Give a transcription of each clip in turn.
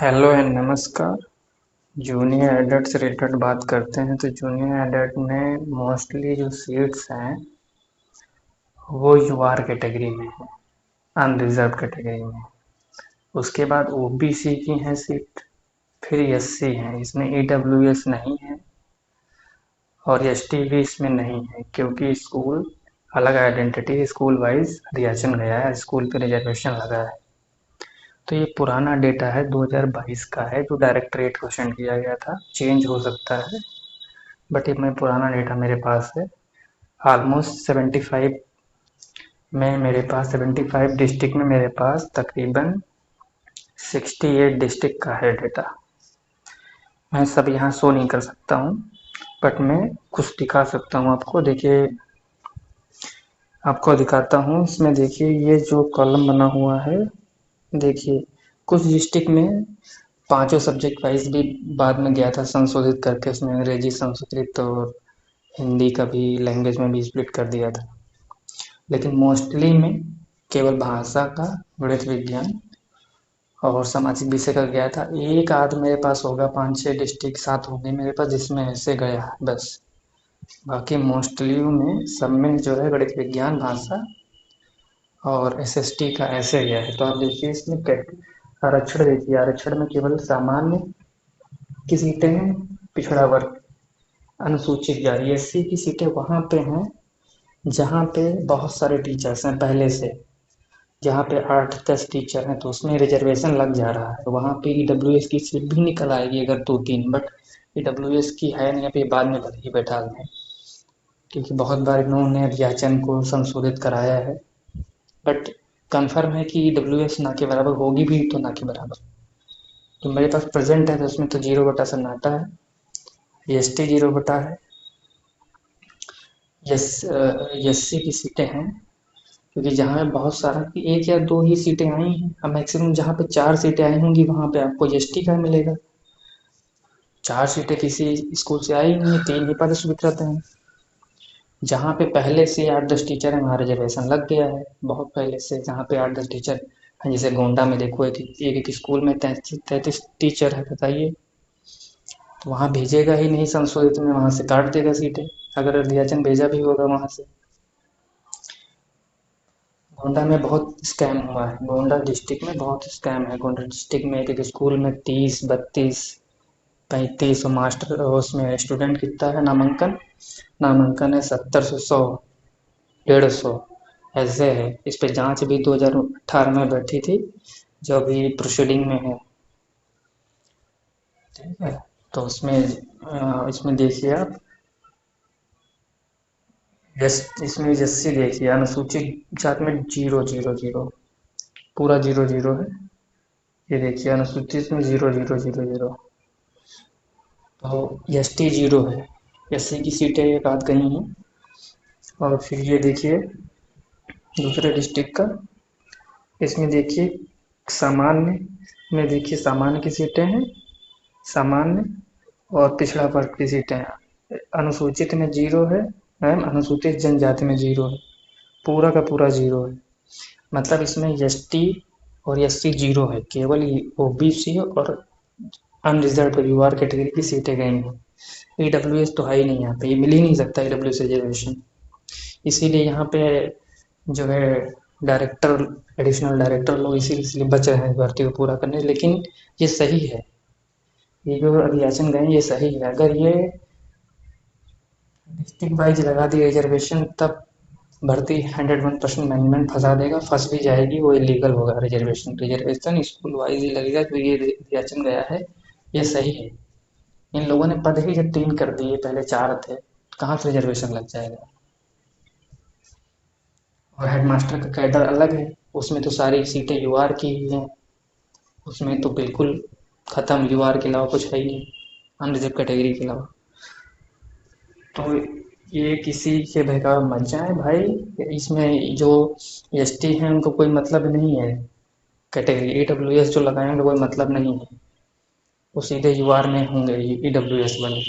Hello and नमस्कार। Junior adult से related बात करते हैं तो जूनियर एडल्ट में मोस्टली जो सीट्स हैं वो यूआर कैटेगरी में है, अनरिजर्व कैटेगरी में। उसके बाद ओबीसी की हैं सीट, फिर एससी हैं, इसमें ईडब्ल्यूएस नहीं है और एसटी भी इसमें नहीं है क्योंकि स्कूल अलग आइडेंटिटी स्कूल वाइज रिएक्शन गया है, स्कूल पे रिजर्वेशन लगा है। तो ये पुराना डेटा है, 2022 का है, जो डायरेक्टरेट को सेंड किया गया था, चेंज हो सकता है बट ये मैं पुराना डेटा मेरे पास है। ऑलमोस्ट 75 में मेरे पास 75 डिस्ट्रिक्ट में मेरे पास तकरीबन 68 डिस्ट्रिक्ट का है डेटा। मैं सब यहाँ शो नहीं कर सकता हूँ बट मैं कुछ दिखा सकता हूँ आपको। देखिए, आपको दिखाता हूँ। इसमें देखिए ये जो कॉलम बना हुआ है, देखिए कुछ डिस्ट्रिक्ट में पांचों सब्जेक्ट वाइज भी बाद में गया था संशोधित करके, उसमें अंग्रेजी, संस्कृत और हिंदी का भी लैंग्वेज में भी स्प्लिट कर दिया था। लेकिन मोस्टली में केवल भाषा का, गणित, विज्ञान और सामाजिक विषय का गया था। एक आध मेरे पास होगा, 5-6 डिस्ट्रिक्ट 7 होंगे मेरे पास जिसमें ऐसे गया है बस। बाकी मोस्टली में सब में जो है गणित, विज्ञान, भाषा और एसएसटी का ऐसे गया है। तो आप देखिए इसमें आरक्षण देखिए, आरक्षण में केवल सामान्य की सीटें हैं, पिछड़ा वर्ग, अनुसूचित जाति, एससी की सीटें वहाँ पे हैं जहाँ पे बहुत सारे टीचर्स हैं पहले से। जहाँ पे 8-10 टीचर हैं तो उसमें रिजर्वेशन लग जा रहा है, तो वहाँ पे ईडब्ल्यूएस की सीट भी निकल आएगी अगर 2-3, बट ईडब्ल्यूएस की है नहीं, अभी बाद में भरेगी बैठाल में, क्योंकि बहुत बार इन्होंने रियाचन को संशोधित कराया है। बट कन्फर्म है कि ईडब्ल्यूएस ना के बराबर होगी भी तो ना के बराबर। तो मेरे पास प्रेजेंट है तो उसमें तो 0 बटा सन्नाटा है, एस टी 0 बटा है, एस एस सी की सीटें हैं क्योंकि जहाँ पे बहुत सारा कि एक या दो ही सीटें आई हैं। अब मैक्सिमम जहाँ पे 4 सीटें आई होंगी वहाँ पे आपको एसटी का मिलेगा। 4 सीटें किसी स्कूल से आई नहीं है, 3 ही पद स्वीकृत हैं। जहाँ पे पहले से 8-10 टीचर हैं वहाँ रिजर्वेशन लग गया है बहुत पहले से। जहाँ पे 8-10 टीचर हैं, जैसे गोंडा में देखो एक स्कूल में 33 टीचर है, बताइए। तो वहाँ भेजेगा ही नहीं संशोधित में, वहाँ से काट देगा सीटें अगर अध्याचन भेजा भी होगा वहाँ से। गोंडा में बहुत स्कैम हुआ है, गोंडा डिस्ट्रिक्ट में बहुत स्कैम है। गोंडा डिस्ट्रिक्ट में एक स्कूल में 30, 32, 35 और मास्टर उसमें स्टूडेंट कितना है, नामांकन नामांकन है 70 से 100, 150 ऐसे है। इस पे जांच भी 2018 में बैठी थी जो अभी प्रोसीडिंग में है, ठीक है। तो इसमें देखिए आप, यस, इसमें एससी देखिए, अनुसूचित जाति में 0 0 0, पूरा 0 0 है। ये देखिए अनुसूचित में 0 0 0 0, तो एस टी 0 है। एस सी की सीटें एक आध गई हैं। और फिर ये देखिए दूसरे डिस्ट्रिक्ट का, इसमें देखिए सामान्य में, देखिए सामान्य की सीटें हैं, सामान्य और पिछड़ा वर्ग की सीटें हैं। अनुसूचित में 0 है मैम, अनुसूचित जनजाति में 0 है, पूरा का पूरा 0 है। मतलब इसमें एस टी और एस सी 0 है, केवल ओबीसी और अनरिजर्व यूआर कैटेगरी की सीटें गई हैं। ईडब्ल्यूएस तो है ही नहीं यहाँ पे, ये मिल ही नहीं सकता ईडब्ल्यूएस रिजर्वेशन। इसीलिए यहाँ पे जो है डायरेक्टर, एडिशनल डायरेक्टर लोग इसीलिए बच रहे हैं भर्ती को पूरा करने। लेकिन ये सही है, ये जो अभियाचन गए ये सही है। अगर ये डिस्ट्रिक्ट वाइज लगा दी रिजर्वेशन तब भर्ती 101% मैनेजमेंट फंसा देगा, फंस भी जाएगी, वो इलीगल होगा। रिजर्वेशन रिजर्वेशन स्कूल वाइज ही लगेगा, तो ये अभियाचन गया है ये सही है। इन लोगों ने पद ही जब 3 कर दिए, पहले 4 थे, तो कहाँ से रिजर्वेशन लग जाएगा। और हेडमास्टर का कैडर अलग है, उसमें तो सारी सीटें यूआर की ही हैं, उसमें तो बिल्कुल खत्म, यूआर के अलावा कुछ है ही नहीं, अनरिजर्व कैटेगरी के अलावा। तो ये किसी के बहकावे मत जाए भाई, इसमें जो एसटी हैं उनको कोई मतलब नहीं है, कैटेगरी ईडब्ल्यूएस जो लगाएंगे कोई मतलब नहीं है, वो सीधे यूआर में होंगे, ईडब्ल्यूएस बने।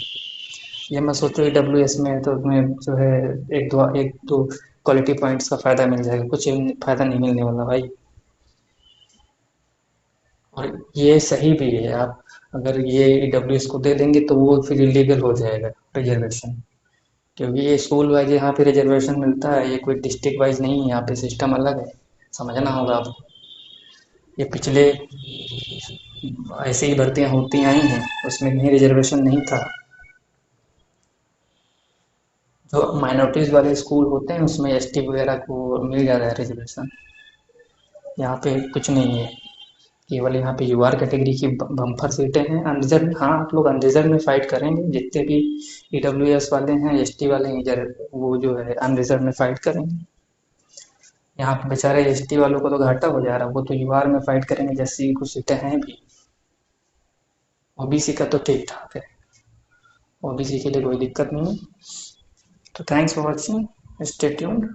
ये मत सोचो ईडब्ल्यूएस में है तो तुम्हें जो है एक दो क्वालिटी पॉइंट्स का फ़ायदा मिल जाएगा, कुछ फ़ायदा नहीं मिलने वाला भाई। और ये सही भी है। आप अगर ये ईडब्ल्यूएस को दे देंगे तो वो फिर इलीगल हो जाएगा रिजर्वेशन, क्योंकि ये स्कूल वाइज यहाँ पे रिजर्वेशन मिलता है, ये कोई डिस्ट्रिक्ट वाइज नहीं है, यहाँ पे सिस्टम अलग है, समझना होगा आपको। ये पिछले ऐसे ही भर्तियाँ होती आई हैं, उसमें कहीं रिजर्वेशन नहीं था। जो माइनॉरिटीज़ वाले स्कूल होते हैं उसमें एसटी वगैरह को मिल जाता है रिजर्वेशन, यहाँ पे कुछ नहीं है। केवल यहाँ पे यूआर कैटेगरी की बम्पर सीटें हैं। अनरिजर्व में, हाँ, आप लोग अनरिजर्व में फाइट करेंगे, जितने भी ईडब्ल्यूएस वाले हैं, एसटी वाले हैं, इधर वो जो है अनरिजर्व में फाइट करेंगे। यहाँ पे बेचारे एसटी वालों को तो घाटा हो जा रहा है, वो तो यूआर में फाइट करेंगे, जैसी कुछ सीटें हैं भी। ओबीसी का तो ठीक ठाक है, ओबीसी के लिए कोई दिक्कत नहीं है। तो thanks for watching, stay tuned.